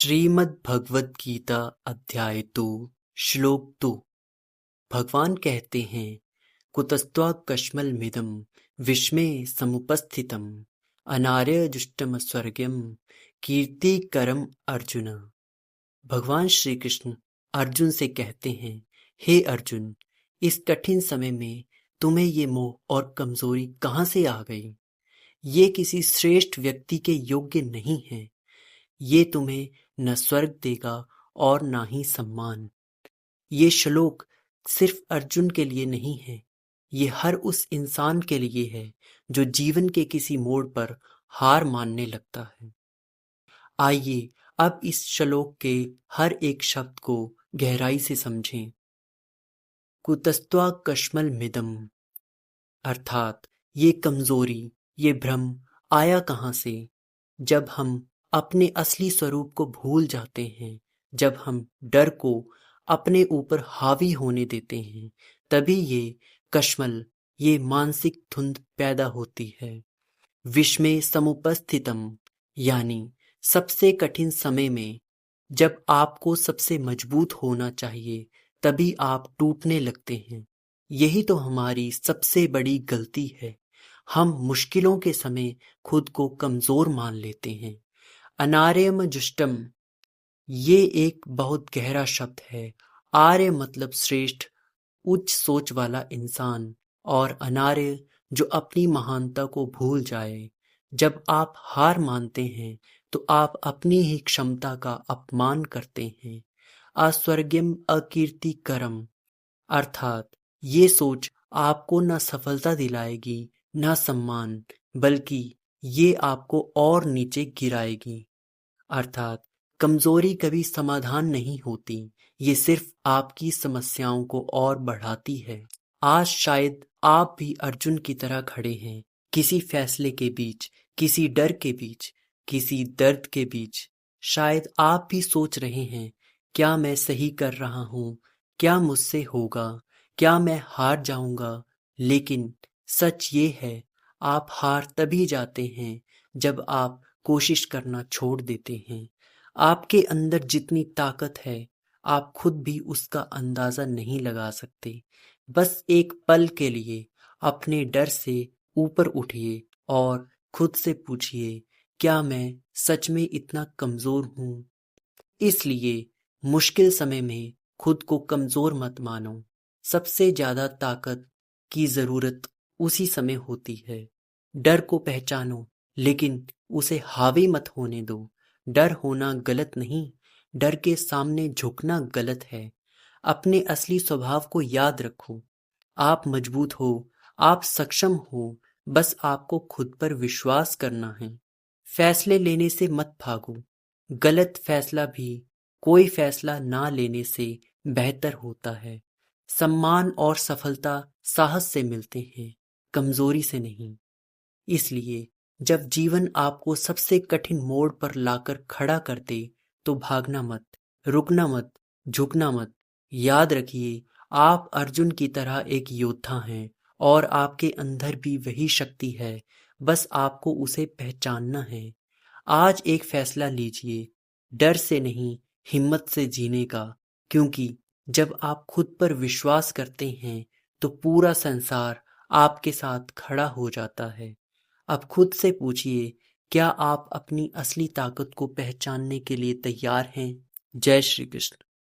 श्रीमद् भगवद गीता अध्याय 2 श्लोक 2। भगवान कहते हैं, कुतस्त्वा कश्मलमिदं विश्वे समुपस्थितम् अनार्यजुष्टम स्वर्गम कीर्तिकरम अर्जुन। भगवान श्री कृष्ण अर्जुन से कहते हैं, हे अर्जुन, इस कठिन समय में तुम्हें ये मोह और कमजोरी कहाँ से आ गई? ये किसी श्रेष्ठ व्यक्ति के योग्य नहीं है। ये तुम्हें न स्वर्ग देगा और ना ही सम्मान। ये श्लोक सिर्फ अर्जुन के लिए नहीं है, ये हर उस इंसान के लिए है जो जीवन के किसी मोड़ पर हार मानने लगता है। आइए अब इस श्लोक के हर एक शब्द को गहराई से समझें। कुतस्त्वा कश्मलमिदं अर्थात ये कमजोरी, ये भ्रम आया कहाँ से? जब हम अपने असली स्वरूप को भूल जाते हैं, जब हम डर को अपने ऊपर हावी होने देते हैं, तभी ये कश्मल, ये मानसिक धुंध पैदा होती है। विषमे समुपस्थितम यानी सबसे कठिन समय में, जब आपको सबसे मजबूत होना चाहिए, तभी आप टूटने लगते हैं। यही तो हमारी सबसे बड़ी गलती है। हम मुश्किलों के समय खुद को कमजोर मान लेते हैं। अनार्यम जुष्टम, ये एक बहुत गहरा शब्द है। आर्य मतलब श्रेष्ठ, उच्च सोच वाला इंसान, और अनार्य जो अपनी महानता को भूल जाए। जब आप हार मानते हैं तो आप अपनी ही क्षमता का अपमान करते हैं। अस्वर्ग्यम अकीर्तिकरम अर्थात ये सोच आपको न सफलता दिलाएगी न सम्मान, बल्कि ये आपको और नीचे गिराएगी। अर्थात कमजोरी कभी समाधान नहीं होती, ये सिर्फ आपकी समस्याओं को और बढ़ाती है। आज शायद आप भी अर्जुन की तरह खड़े हैं, किसी फैसले के बीच, किसी डर के बीच, किसी दर्द के बीच। शायद आप भी सोच रहे हैं, क्या मैं सही कर रहा हूँ? क्या मुझसे होगा? क्या मैं हार जाऊंगा? लेकिन सच ये है, आप हार तभी जाते हैं जब आप कोशिश करना छोड़ देते हैं। आपके अंदर जितनी ताकत है, आप खुद भी उसका अंदाजा नहीं लगा सकते। बस एक पल के लिए अपने डर से ऊपर उठिए और खुद से पूछिए, क्या मैं सच में इतना कमजोर हूँ? इसलिए मुश्किल समय में खुद को कमजोर मत मानो। सबसे ज्यादा ताकत की जरूरत उसी समय होती है। डर को पहचानो, लेकिन उसे हावी मत होने दो। डर होना गलत नहीं, डर के सामने झुकना गलत है। अपने असली स्वभाव को याद रखो। आप मजबूत हो, आप सक्षम हो, बस आपको खुद पर विश्वास करना है। फैसले लेने से मत भागो। गलत फैसला भी कोई फैसला ना लेने से बेहतर होता है। सम्मान और सफलता साहस से मिलते हैं, कमजोरी से नहीं। इसलिए जब जीवन आपको सबसे कठिन मोड़ पर लाकर खड़ा कर दे, तो भागना मत, रुकना मत, झुकना मत। याद रखिए, आप अर्जुन की तरह एक योद्धा हैं और आपके अंदर भी वही शक्ति है, बस आपको उसे पहचानना है। आज एक फैसला लीजिए, डर से नहीं, हिम्मत से जीने का, क्योंकि जब आप खुद पर विश्वास करते हैं तो पूरा संसार आपके साथ खड़ा हो जाता है। अब खुद से पूछिए, क्या आप अपनी असली ताकत को पहचानने के लिए तैयार हैं? जय श्री कृष्ण।